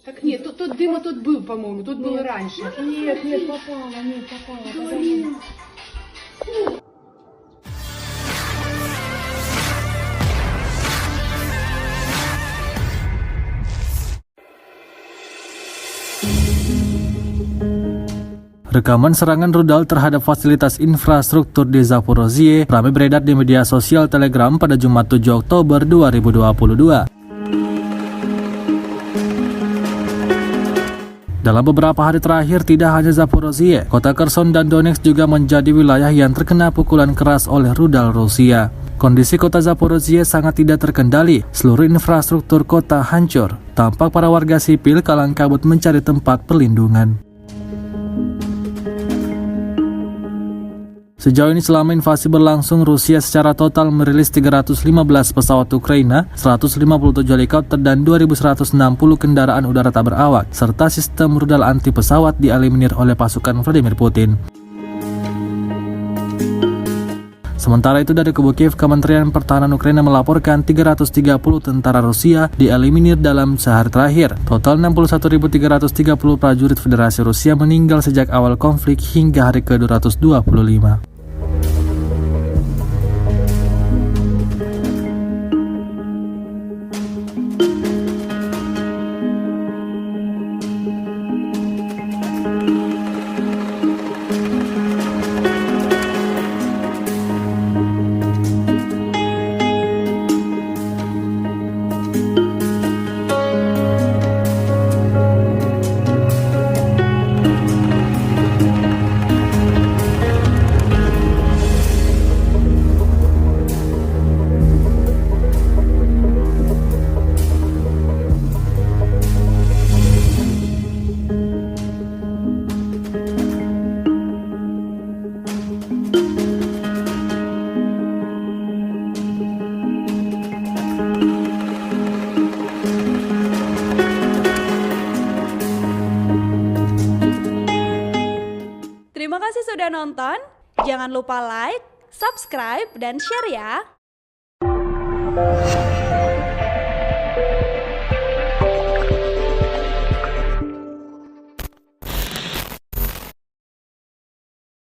Так нет, тут дыма тут был, по-моему, тут было раньше. Нет, попало. Блин. Rekaman serangan rudal terhadap fasilitas infrastruktur di Zaporozhye ramai beredar di media sosial Telegram pada Jumat 7 Oktober 2022. Dalam beberapa hari terakhir, tidak hanya Zaporozhye, kota Kherson dan Donetsk juga menjadi wilayah yang terkena pukulan keras oleh rudal Rusia. Kondisi kota Zaporozhye sangat tidak terkendali, seluruh infrastruktur kota hancur. Tampak para warga sipil kalang kabut mencari tempat perlindungan. Sejauh ini selama invasi berlangsung, Rusia secara total merilis 315 pesawat Ukraina, 157 helikopter dan 2.160 kendaraan udara tak berawak, serta sistem rudal anti pesawat dieliminir oleh pasukan Vladimir Putin. Sementara itu dari kubu Kiev, Kementerian Pertahanan Ukraina melaporkan 330 tentara Rusia dieliminir dalam sehari terakhir. Total 61.330 prajurit Federasi Rusia meninggal sejak awal konflik hingga hari ke-225. Terima kasih sudah nonton. Jangan lupa like, subscribe, dan share ya.